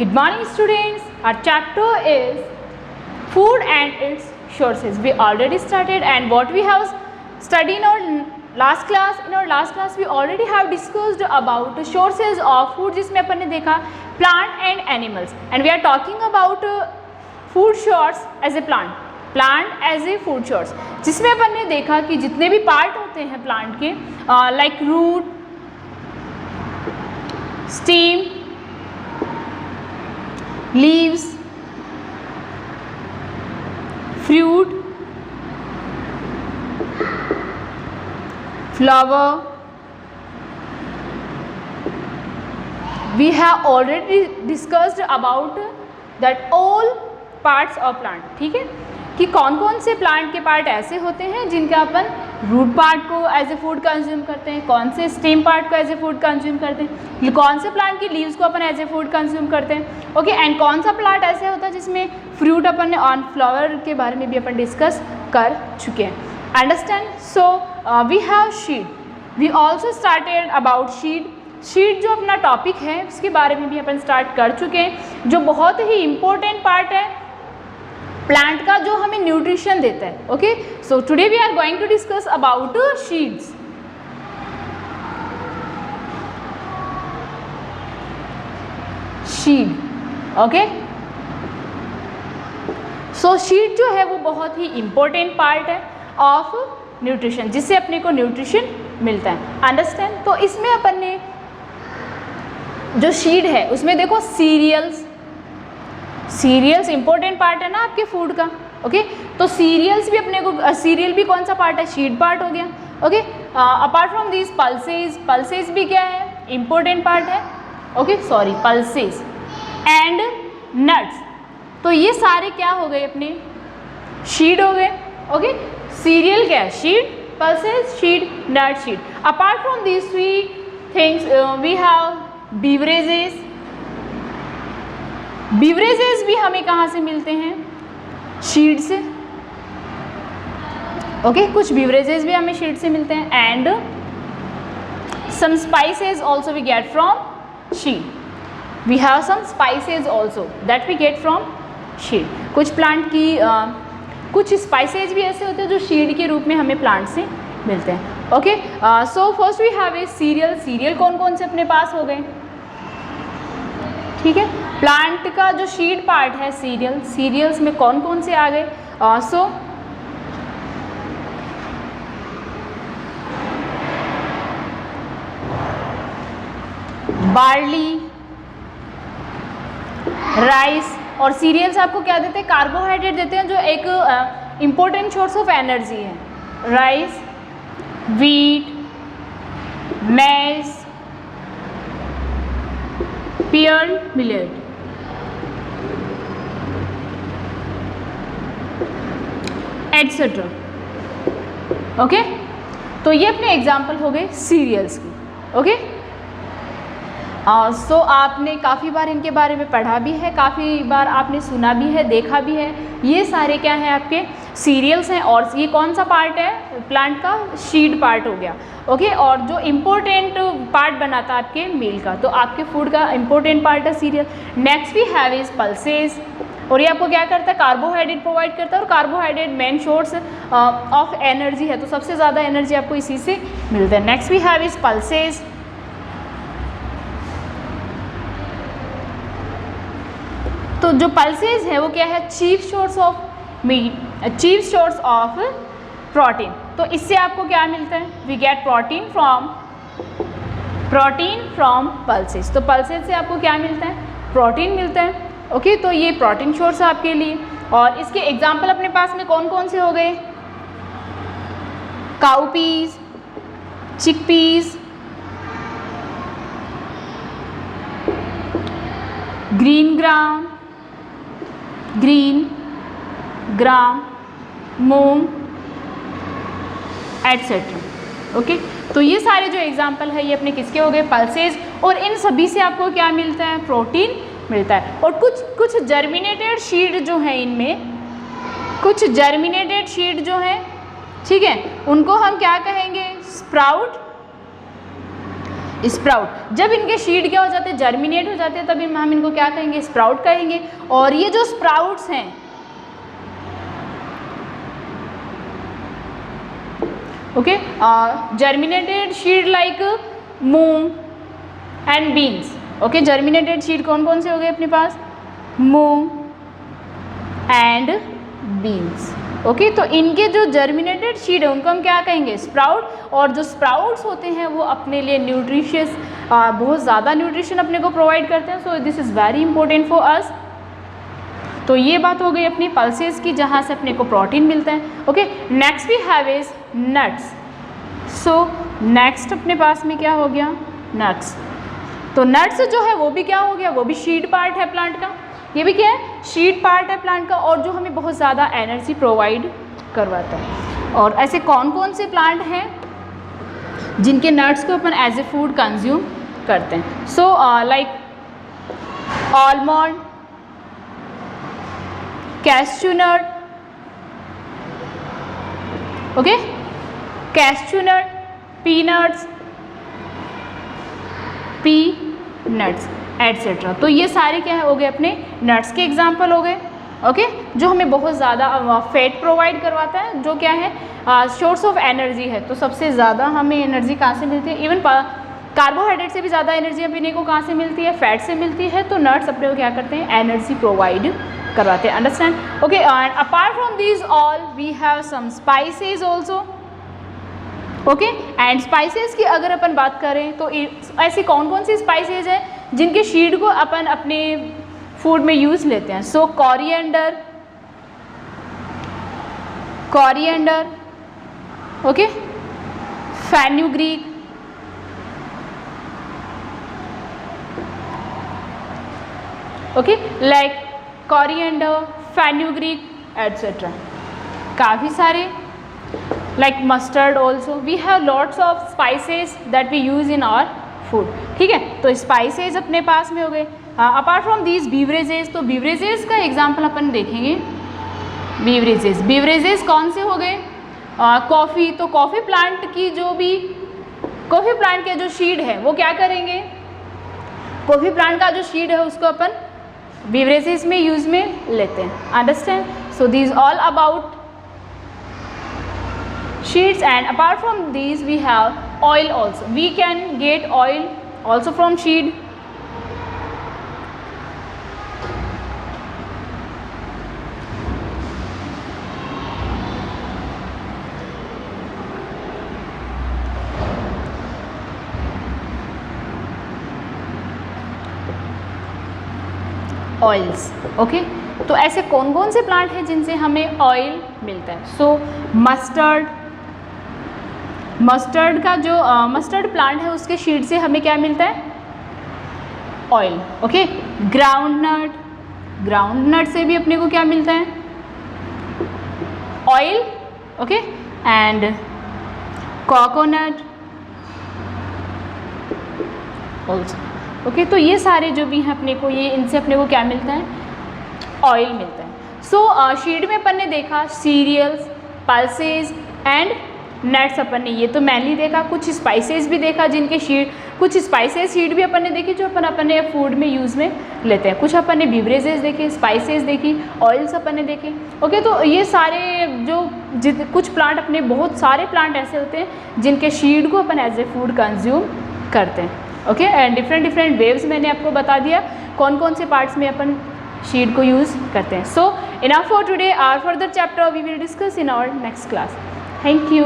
Good morning students. Our chapter is food and its sources. We already started, and what we have studied in our last class. In our last class we already have discussed about the sources of food, जिसमें अपन ने देखा plant and animals, and we are talking about food source as a plant as a food source, जिसमें अपन ने देखा कि जितने भी part होते हैं प्लांट के, like root, stem, leaves, fruit, flower, we have already discussed about that all parts of plant. ठीक है कि कौन कौन से प्लांट के पार्ट ऐसे होते हैं जिनका अपन रूट पार्ट को एज ए फूड कंज्यूम करते हैं, कौन से स्टेम पार्ट को एज ए फूड कंज्यूम करते हैं, कौन से प्लांट की लीव्स को अपन एज ए फूड कंज्यूम करते हैं. ओके, एंड कौन सा प्लांट ऐसे होता है जिसमें फ्रूट अपन ने ऑन फ्लावर के बारे में भी अपन डिस्कस कर चुके हैं. Understand? So we have seed. We also started about seed. Seed जो अपना टॉपिक है उसके बारे में भी अपन स्टार्ट कर चुके हैं, जो बहुत ही इम्पोर्टेंट पार्ट है प्लांट का, जो हमें न्यूट्रिशन देता है. Okay, so today we are going to discuss about seeds. Seed. Okay, so seed जो है वो बहुत ही इम्पोर्टेंट पार्ट है ऑफ न्यूट्रिशन, जिससे अपने को न्यूट्रिशन मिलता है. अंडरस्टैंड? तो इसमें अपन ने जो शीड है उसमें देखो सीरियल्स इंपॉर्टेंट पार्ट है ना आपके फूड का. ओके, तो सीरियल्स भी अपने को, सीरियल भी कौन सा पार्ट है? शीड पार्ट हो गया. Okay, apart from this pulses भी क्या है? इम्पोर्टेंट पार्ट है. Okay, sorry, pulses and nuts. तो ये सारे क्या हो गए? अपने शीड हो गए. ओके, सीरियल क्या है? Seed, pulses, seed, nut, seed. Apart from this three things we have beverages. Beverages भी हमें कहाँ से मिलते हैं? शीड से. ओके, कुछ बीवरेजेस भी हमें शीड से मिलते हैं. And some spices also we get from seed. We have some spices also that we get from seed. कुछ प्लांट की कुछ स्पाइसेस भी ऐसे होते हैं जो शीड के रूप में हमें प्लांट से मिलते हैं. Okay, so first we have a cereal. Cereal कौन कौन से अपने पास हो गए? ठीक है, प्लांट का जो शीड पार्ट है सीरियल्स में कौन कौन से आ गए? सो बार्ली, राइस. और सीरियल्स आपको क्या देते हैं? कार्बोहाइड्रेट देते हैं, जो एक इम्पोर्टेंट सोर्स ऑफ एनर्जी है. राइस, व्हीट, मैज, पियर, मिलेट. एटसेट्रा. ओके, तो ये अपने एग्जाम्पल हो गए सीरियल्स की. ओके, सो आपने काफ़ी बार इनके बारे में पढ़ा भी है, काफ़ी बार आपने सुना भी है, देखा भी है. ये सारे क्या हैं? आपके सीरियल्स हैं. और ये कौन सा पार्ट है प्लांट का? शीड पार्ट हो गया. ओके, और जो इम्पोर्टेंट पार्ट बनाता है आपके मील का, तो आपके फूड का इम्पोर्टेंट पार्ट है cereal. Next we have is pulses. और ये आपको क्या करता है? कार्बोहाइड्रेट प्रोवाइड करता है, और carbohydrate main source of energy है, तो सबसे ज़्यादा एनर्जी आपको इसी से मिलता है. Next we have is pulses. तो जो पल्सेस है वो क्या है? Chief source of meat, chief source of protein. तो इससे आपको क्या मिलता है? We get protein from pulses. तो पल्सेस से आपको क्या मिलता है? प्रोटीन मिलता है. ओके, तो ये प्रोटीन सोर्स है आपके लिए. और इसके एग्जाम्पल अपने पास में कौन कौन से हो गए? काउपीज, चिकपीज, ग्रीन ग्राम, मूंग, एटसेट्रा. ओके, तो ये सारे जो एग्जाम्पल है ये अपने किसके हो गए? पल्सेस. और इन सभी से आपको क्या मिलता है? प्रोटीन मिलता है. और कुछ जर्मिनेटेड शीड जो है, इनमें कुछ जर्मिनेटेड शीड जो है, ठीक है, उनको हम क्या कहेंगे? Sprout sprout. जब इनके सीड क्या हो जाते हैं, जर्मिनेट हो जाते हैं, तभी हम इनको क्या कहेंगे, स्प्राउट कहेंगे। और ये जो स्प्राउट्स हैं, okay, germinated seed like moong and beans. Okay, germinated seed कौन कौन से हो गए अपने पास, मूंग एंड बीन्स। ओके, तो इनके जो जर्मिनेटेड सीड है उनको हम क्या कहेंगे, स्प्राउट। और जो स्प्राउट्स होते हैं वो अपने लिए न्यूट्रिशियस, बहुत ज़्यादा न्यूट्रिशन अपने को प्रोवाइड करते हैं। So this is very important for us. तो ये बात हो गई अपनी पल्सेस की, जहाँ से अपने को प्रोटीन मिलता है। Okay, next we have is nuts. So next अपने पास में क्या हो गया, नट्स। तो नट्स जो है वो भी क्या हो गया, वो भी सीड पार्ट है प्लांट का। ये भी क्या है, सीड पार्ट है प्लांट का, और जो हमें बहुत ज़्यादा एनर्जी प्रोवाइड करवाता है। और ऐसे कौन कौन से प्लांट हैं जिनके नट्स को अपन एज ए फूड कंज्यूम करते हैं। सो लाइक आलमंड, कैस्यू नट, ओके, कैस्यू नट, पीनट्स, पीनट्स एटसेट्रा। तो ये सारे क्या है हो गए अपने नट्स के एग्जाम्पल हो गए। ओके, जो हमें बहुत ज़्यादा फैट प्रोवाइड करवाता है, जो क्या है सोर्स ऑफ एनर्जी है। तो सबसे ज़्यादा हमें एनर्जी कहाँ से मिलती है, इवन कार्बोहाइड्रेट से भी ज़्यादा एनर्जी अपने को कहाँ से मिलती है, फैट से मिलती है। तो नट्स अपने को क्या करते हैं, एनर्जी प्रोवाइड करवाते हैं। Understand, okay. And apart from these all we have some spices also. Okay, and spices की अगर अपन बात करें तो ऐसी कौन कौन सी स्पाइसेस हैं जिनके सीड को अपन अपने फूड में यूज़ लेते हैं। So coriander, coriander, okay, fenugreek, okay, like coriander, fenugreek etcetera. काफ़ी सारे, like mustard also, we have lots of spices that we use in our food। ठीक है, तो spices अपने पास में हो गए। अपार्ट फ्रॉम दीज बीवरेजेस, तो बीवरेजेस का एग्जाम्पल अपन देखेंगे। बीवरेजेस कौन से हो गए, कॉफ़ी। तो कॉफ़ी प्लांट की जो भी, कॉफ़ी प्लांट के जो सीड है वो क्या करेंगे, कॉफ़ी प्लांट का जो सीड है उसको अपन बीवरेजेस में यूज़ में लेते हैं। Understand, so these all about seeds। and apart from these we have oil also, we can get oil also from seed। Oils, okay. तो ऐसे कौन कौन से प्लांट हैं जिनसे हमें ऑयल मिलता है। सो मस्टर्ड, मस्टर्ड का जो मस्टर्ड प्लांट है उसके सीड से हमें क्या मिलता है, ऑयल। ओके, ग्राउंडनट, ग्राउंडनट से भी अपने को क्या मिलता है, oil. Okay, and coconut also. Okay, तो ये सारे जो भी हैं अपने को, ये इनसे अपने को क्या मिलता है, ऑयल मिलता है। सो सीड में अपन ने देखा सीरियल्स, पल्सेस एंड नट्स अपन ने ये तो मैनली देखा। कुछ स्पाइसेस भी देखा जिनके सीड, कुछ स्पाइसेस सीड भी अपन ने देखी जो अपन अपने फूड में यूज़ में लेते हैं। कुछ अपन ने बिवरेजेस देखे, स्पाइसेस देखी, ऑयल्स अपन ने देखे। ओके, तो ये सारे जो कुछ प्लांट अपने, बहुत सारे प्लांट ऐसे होते हैं जिनके सीड को अपन एज ए फूड कंज्यूम करते हैं। Okay, and different different waves मैंने आपको बता दिया कौन कौन से पार्ट्स में अपन सीड को यूज़ करते हैं। So enough for today, our further chapter we will discuss in our next class. Thank you.